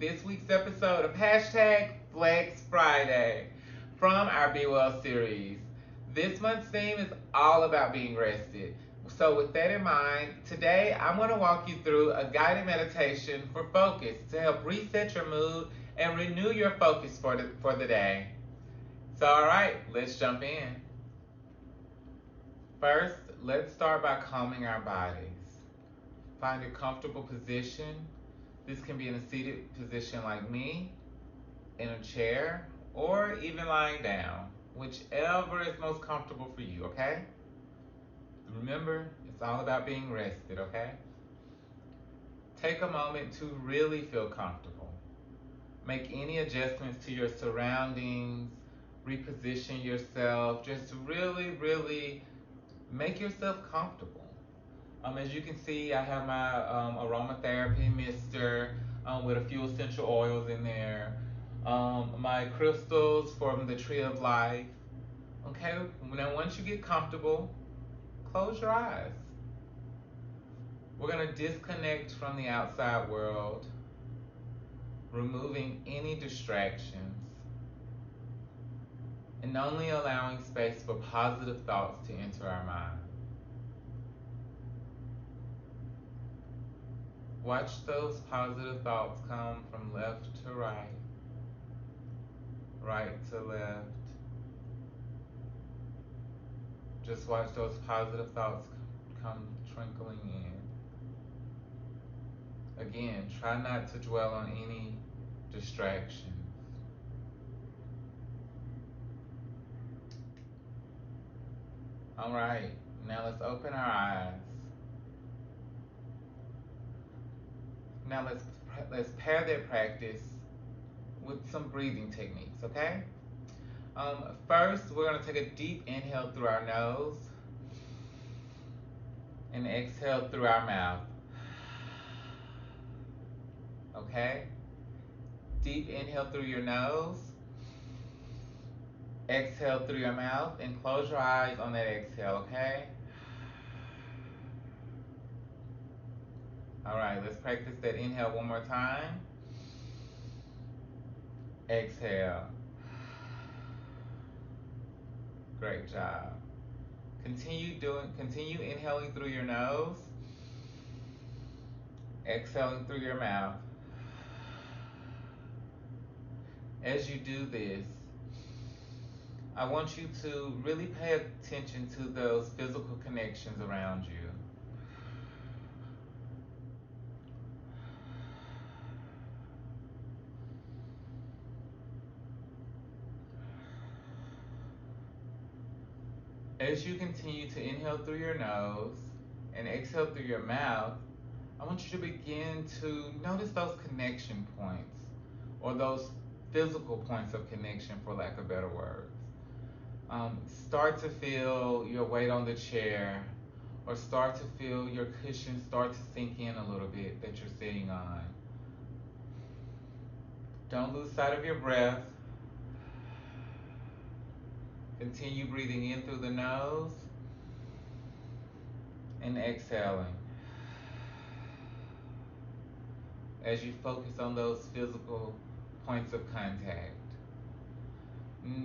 this week's episode of Hashtag Flex Friday from our Be Well series. This month's theme is all about being rested. So with that in mind, today I'm going to walk you through a guided meditation for focus to help reset your mood and renew your focus for the day. So alright, let's jump in. First, let's start by calming our bodies. Find a comfortable position. This can be in a seated position like me, in a chair, or even lying down, whichever is most comfortable for you, okay? Remember, it's all about being rested, okay? Take a moment to really feel comfortable. Make any adjustments to your surroundings, reposition yourself, just really make yourself comfortable. As you can see, I have my aromatherapy mister with a few essential oils in there. My crystals from the Tree of Life. Okay, now once you get comfortable, close your eyes. We're going to disconnect from the outside world, removing any distractions, and only allowing space for positive thoughts to enter our mind. Watch those positive thoughts come from left to right, right to left. Just watch those positive thoughts come trickling in. Again, try not to dwell on any distractions. All right, now let's open our eyes. Now let's pair that practice with some breathing techniques, okay? First, we're gonna take a deep inhale through our nose and exhale through our mouth. Okay? Deep inhale through your nose, exhale through your mouth, and close your eyes on that exhale, okay? All right, let's practice that inhale one more time. Exhale. Great job. Continue inhaling through your nose, exhaling through your mouth. As you do this, I want you to really pay attention to those physical connections around you. As you continue to inhale through your nose and exhale through your mouth, I want you to begin to notice those connection points, or those physical points of connection, for lack of better words. Start to feel your weight on the chair, or start to feel your cushion start to sink in a little bit that you're sitting on. Don't lose sight of your breath. Continue breathing in through the nose and exhaling as you focus on those physical points of contact.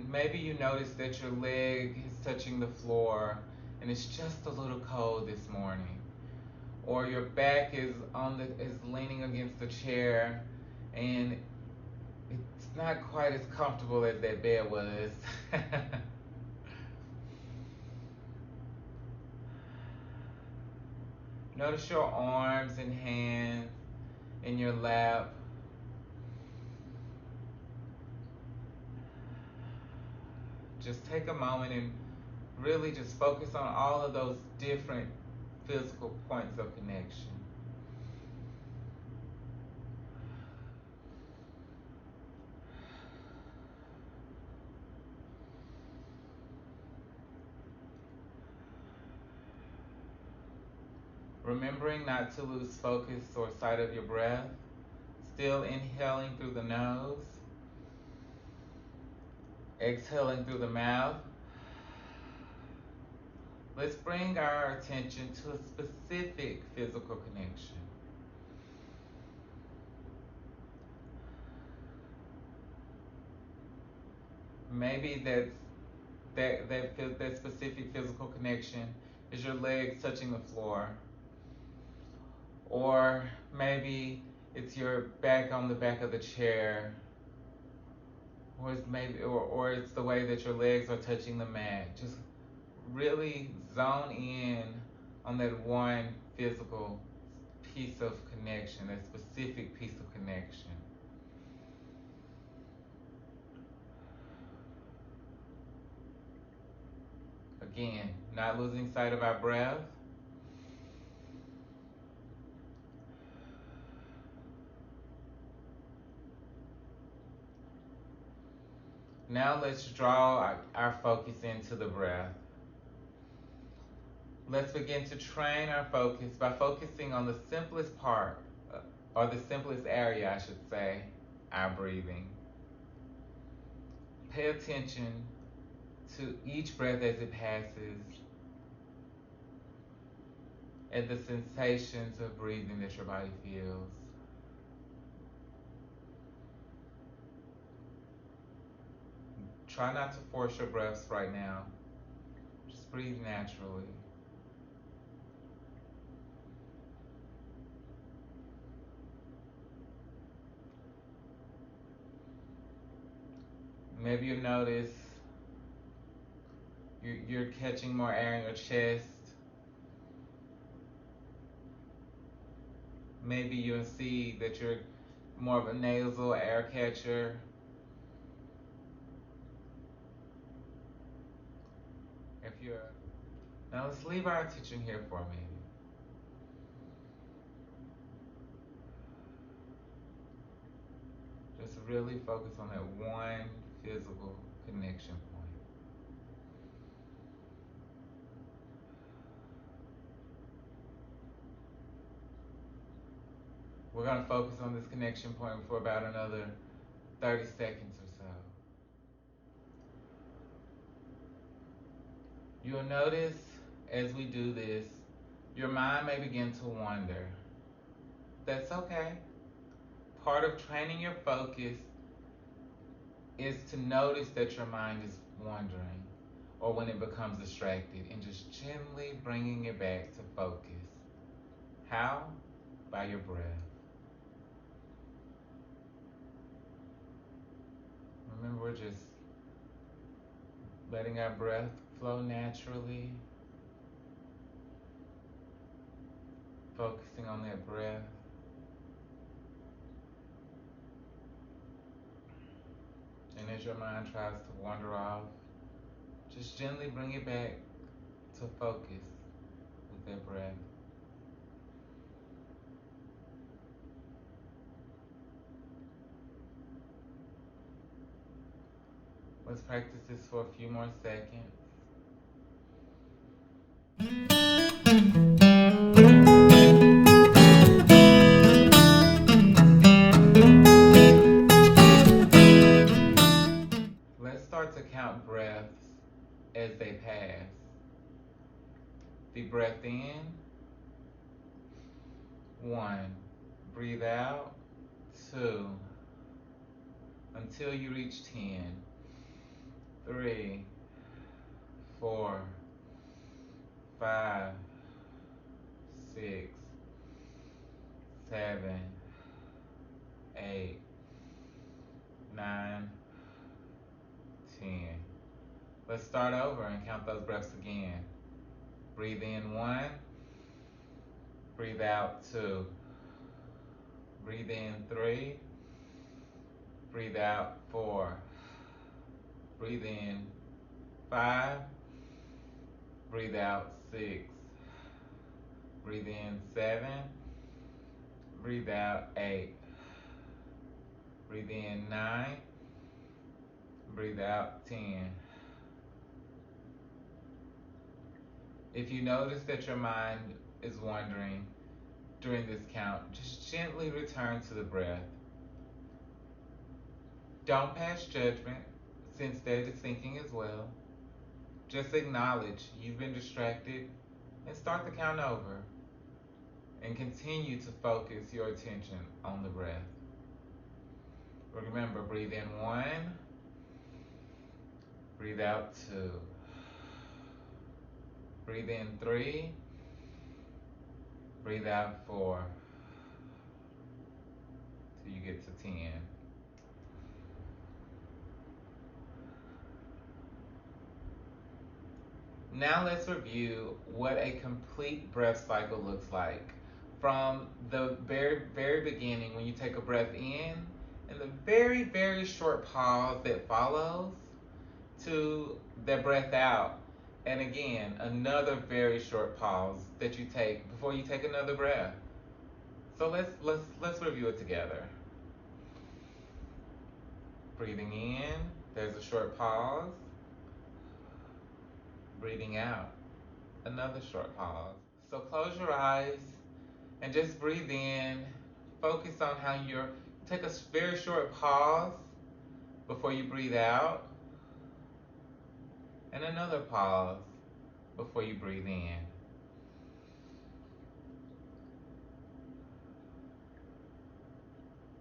Maybe you notice that your leg is touching the floor and it's just a little cold this morning. Or your back is leaning against the chair and it's not quite as comfortable as that bed was. Notice your arms and hands in your lap. Just take a moment and really just focus on all of those different physical points of connection. Remembering not to lose focus or sight of your breath. Still inhaling through the nose, exhaling through the mouth. Let's bring our attention to a specific physical connection. Maybe that specific physical connection is your legs touching the floor, or maybe it's your back on the back of the chair, or it's the way that your legs are touching the mat. Just really zone in on that one physical piece of connection, that specific piece of connection. Again, not losing sight of our breath. Now let's draw our focus into the breath. Let's begin to train our focus by focusing on the simplest part, or the simplest area, I should say, our breathing. Pay attention to each breath as it passes, and the sensations of breathing that your body feels. Try not to force your breaths right now. Just breathe naturally. Maybe you notice you're catching more air in your chest. Maybe you'll see that you're more of a nasal air catcher. If you're Now let's leave our attention here for a minute. Just really focus on that one physical connection point. We're going to focus on this connection point for about another 30 seconds or so. You'll notice as we do this, your mind may begin to wander. That's okay. Part of training your focus is to notice that your mind is wandering, or when it becomes distracted, and just gently bringing it back to focus. How? By your breath. Remember, we're just letting our breath flow naturally, focusing on that breath. And as your mind tries to wander off, just gently bring it back to focus with that breath. Let's practice this for a few more seconds. Let's start to count breaths as they pass. Deep breath in. 1. Breathe out. 2. Until you reach 10. 3. 4. 5. 6. 7. 8. 9. 10. Let's start over and count those breaths again. Breathe in 1. Breathe out 2. Breathe in 3. Breathe out 4. Breathe in 5. Breathe out 6. Breathe in 7. Breathe out 8. Breathe in 9. Breathe out 10. If you notice that your mind is wandering during this count, just gently return to the breath. Don't pass judgment, since that is thinking as well. Just acknowledge you've been distracted and start the count over. And continue to focus your attention on the breath. Remember, breathe in 1. Breathe out 2. Breathe in 3. Breathe out 4. Till you get to 10. Now let's review what a complete breath cycle looks like. From the very beginning, when you take a breath in, and the very short pause that follows, to the breath out. And again, another very short pause that you take before you take another breath. So let's review it together. Breathing in, there's a short pause. Breathing out, another short pause. So close your eyes and just breathe in. Focus on how you're, take a very short pause before you breathe out, and another pause before you breathe in.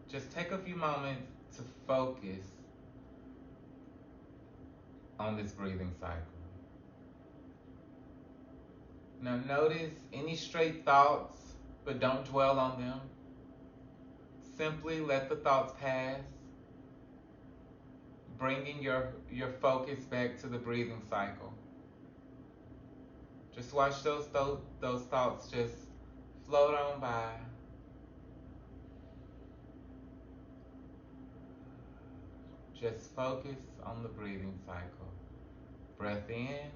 Just take a few moments to focus on this breathing cycle. Now notice any straight thoughts, but don't dwell on them. Simply let the thoughts pass, bringing your focus back to the breathing cycle. Just watch those thoughts just float on by. Just focus on the breathing cycle. Breath in,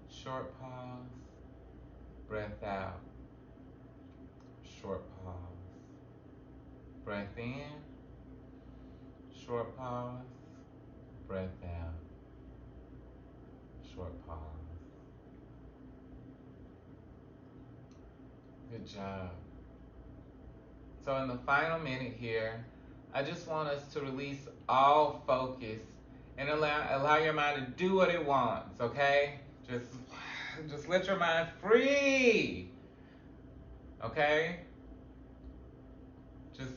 short pause. Breath out, short pause. Breath in, short pause. Breath out, short pause. Good job. So in the final minute here, I just want us to release all focus and allow your mind to do what it wants, okay? Just let your mind free, okay? Just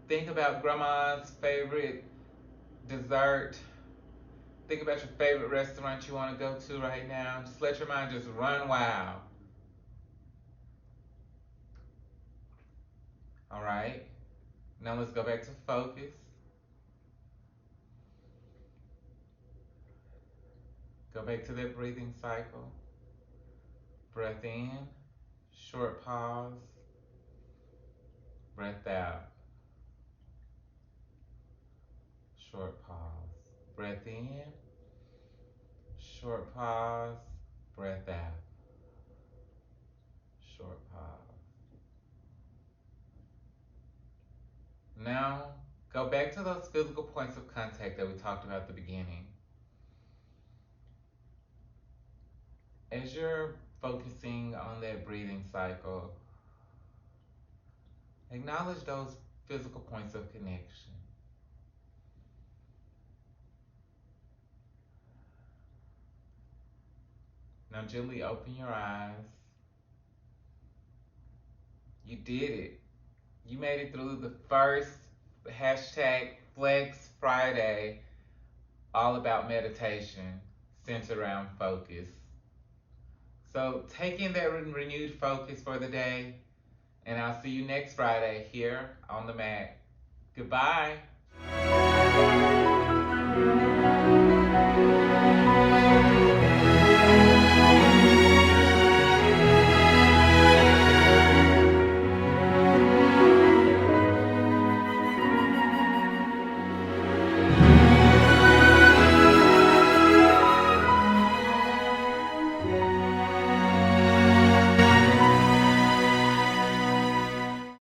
think about grandma's favorite dessert. Think about your favorite restaurant you want to go to right now. Just let your mind just run wild. All right? Now let's go back to focus. Go back to that breathing cycle. Breath in, short pause. Breath out, short pause. Breath in, short pause. Breath out, short pause. Now, go back to those physical points of contact that we talked about at the beginning. As you're focusing on that breathing cycle, acknowledge those physical points of connection. Now gently open your eyes. You did it. You made it through the first hashtag Flex Friday, all about meditation, centered around focus. So take in that renewed focus for the day, and I'll see you next Friday here on the mat. Goodbye.